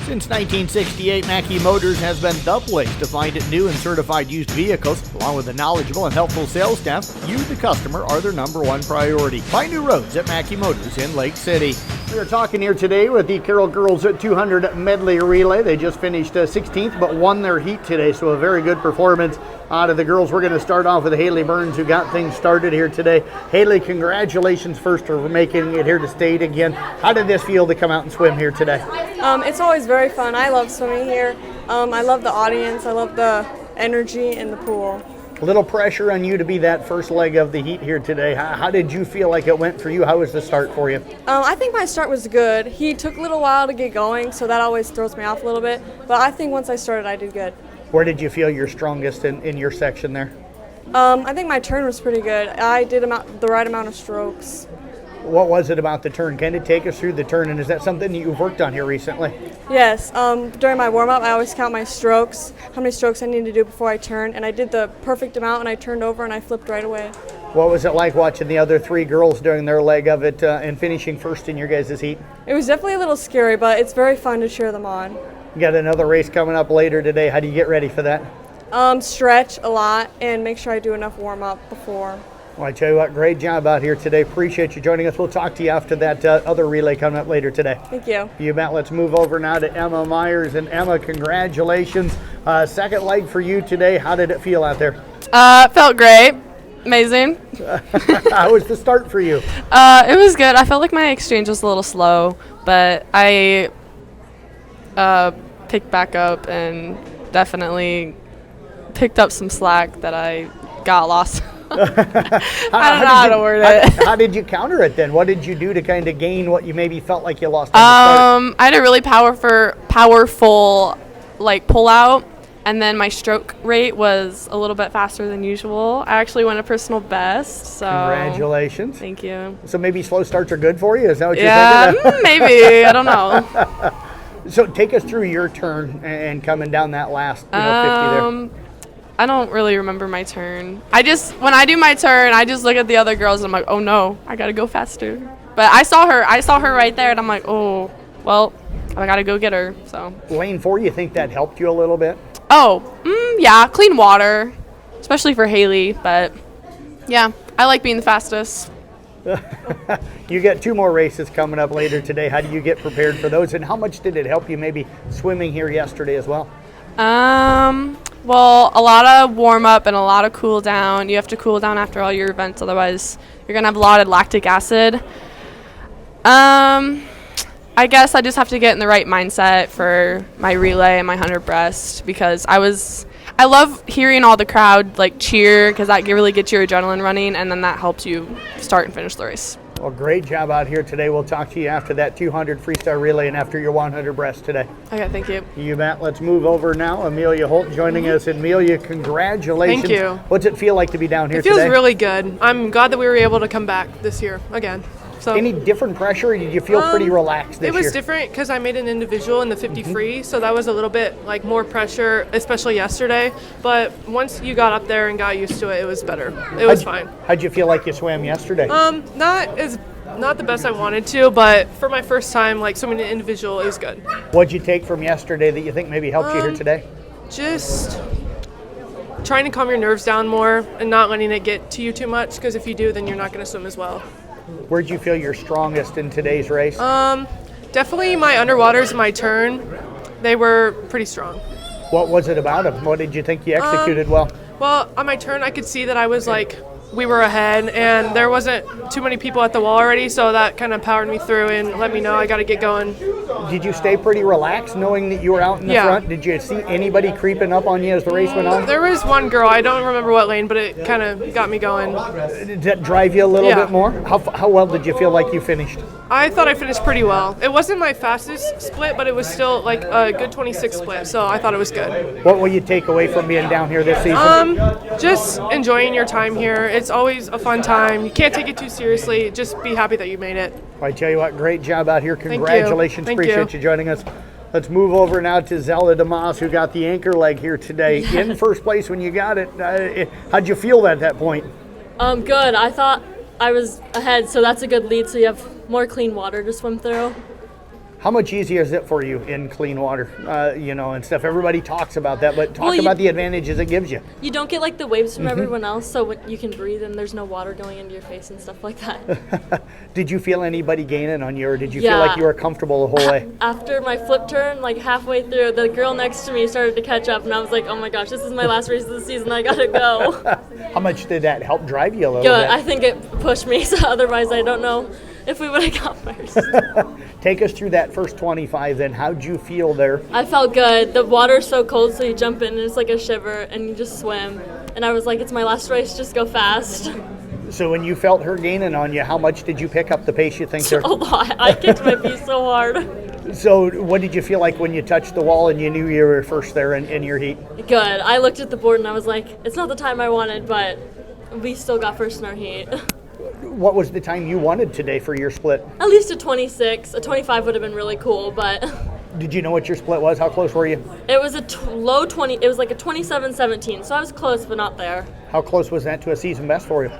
Since 1968, Mackey Motors has been the place to find new and certified used vehicles. Along with a knowledgeable and helpful sales staff, you, the customer, are their number one priority. Find new roads at Mackey Motors in Lake City. We are talking here today with the Carroll girls at 200 Medley relay. They just finished 16th, but won their heat today, so a very good performance out of the girls. We're going to start off with Hailey Burns, who got things started here today. Hailey, congratulations first for making it here to state again. How did this feel to come out and swim here today? It's always very fun. I love swimming here. I love the audience. I love the energy in the pool. A little pressure on you to be that first leg of the heat here today. How did you feel like it went for you? How was the start for you? I think my start was good. He took a little while to get going, so that always throws me off a little bit. But I think once I started, I did good. Where did you feel you're strongest in your section there? I think my turn was pretty good. I did the right amount of strokes. What was it about the turn? Can you take us through the turn, and is that something that you've worked on here recently? Yes. During my warm-up, I always count my strokes, how many strokes I need to do before I turn, and I did the perfect amount, and I turned over, and I flipped right away. What was it like watching the other three girls doing their leg of it and finishing first in your guys' heat? It was definitely a little scary, but it's very fun to cheer them on. You got another race coming up later today. How do you get ready for that? Stretch a lot and make sure I do enough warm-up before. Well, I tell you what, great job out here today. Appreciate you joining us. We'll talk to you after that other relay coming up later today. Thank you. You bet. Let's move over now to Emma Myers. And Emma, congratulations. Second leg for you today. How did it feel out there? Felt great. Amazing. How was the start for you? It was good. I felt like my exchange was a little slow, but I picked back up and definitely picked up some slack that I got lost. I don't know how to word it. How did you counter it then? What did you do to kind of gain what you maybe felt like you lost on the start? I had a really powerful like pull out, and then my stroke rate was a little bit faster than usual. I actually went a personal best. So congratulations. Thank you. So maybe slow starts are good for you? Is that what you're thinking? Maybe. I don't know. So take us through your turn and coming down that last 50 there. I don't really remember my turn. When I do my turn, I just look at the other girls and I'm like, oh no, I gotta go faster. But I saw her right there and I'm like, oh, well, I gotta go get her, so. Lane 4, you think that helped you a little bit? Oh, yeah, clean water, especially for Hailey, but yeah, I like being the fastest. You got 2 more races coming up later today. How do you get prepared for those, and how much did it help you maybe swimming here yesterday as well? Well, a lot of warm-up and a lot of cool-down. You have to cool down after all your events, otherwise you're going to have a lot of lactic acid. I guess I just have to get in the right mindset for my relay and my 100 breast, because I love hearing all the crowd like cheer, because that really gets your adrenaline running, and then that helps you start and finish the race. Well, great job out here today. We'll talk to you after that 200 freestyle relay and after your 100 breast today. Okay, thank you. You bet. Let's move over now. Amelia Holt joining us. Amelia, congratulations. Thank you. What's it feel like to be down here today? It feels today? really good. I'm glad that we were able to come back this year again. So, any different pressure, or did you feel pretty relaxed this year? It was different because I made an individual in the 50 free, so that was a little bit like more pressure, especially yesterday. But once you got up there and got used to it, it was better. It was fine. How'd you feel like you swam yesterday? Not the best I wanted to, but for my first time, like swimming an individual is good. What'd you take from yesterday that you think maybe helped you here today? Just trying to calm your nerves down more and not letting it get to you too much, because if you do, then you're not going to swim as well. Where'd you feel you're strongest in today's race? Definitely my underwaters, my turn. They were pretty strong. What was it about them? What did you think you executed well? Well, on my turn, I could see that I was we were ahead, and there wasn't too many people at the wall already, so that kind of powered me through and let me know I got to get going. Did you stay pretty relaxed knowing that you were out in the front? Did you see anybody creeping up on you as the race went on? There was one girl, I don't remember what lane, but it kind of got me going. Did that drive you a little bit more? How well did you feel like you finished? I thought I finished pretty well. It wasn't my fastest split, but it was still like a good 26 split, so I thought it was good. What will you take away from being down here this season? Just enjoying your time here. It's always a fun time. You can't take it too seriously. Just be happy that you made it. I tell you what, great job out here. Congratulations. Thank Appreciate you joining us. Let's move over now to Zelda DeMoss, who got the anchor leg here today. In first place when you got it. How'd you feel at that point? Good. I thought I was ahead, so that's a good lead, so you have more clean water to swim through. How much easier is it for you in clean water, and stuff? Everybody talks about that, but talk Well, about the advantages it gives you. You don't get like the waves from everyone else, so you can breathe and there's no water going into your face and stuff like that. Did you feel anybody gaining on you, or did you Yeah. feel like you were comfortable the whole way? After my flip turn, like halfway through, the girl next to me started to catch up, and I was like, oh my gosh, this is my last race of the season, I gotta go. How much did that help drive you a little Good, bit? I think it pushed me, so otherwise I don't know if we would have got first. Take us through that first 25 then. How'd you feel there? I felt good. The water's so cold, so you jump in and it's like a shiver, and you just swim. And I was like, it's my last race, just go fast. So when you felt her gaining on you, how much did you pick up the pace you think there? A lot. I kicked my feet so hard. So what did you feel like when you touched the wall and you knew you were first there in your heat? Good. I looked at the board and I was like, it's not the time I wanted, but we still got first in our heat. What was the time you wanted today for your split? At least a 26. A 25 would have been really cool, but Did you know what your split was? How close were you? it was a low 20. It was like a 27-17, so I was close, but not there. How close was that to a season best for you?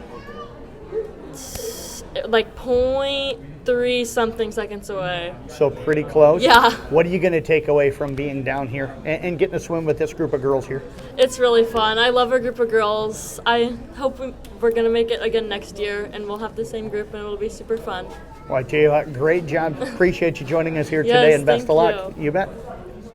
Like 0.3 something seconds away. So pretty close. Yeah. What are you going to take away from being down here and getting to swim with this group of girls here? It's really fun. I love our group of girls. I hope we're going to make it again next year, and we'll have the same group, and it'll be super fun. Well, I tell you what, great job. Appreciate you joining us here Yes, today, and best thank of luck. you. You bet.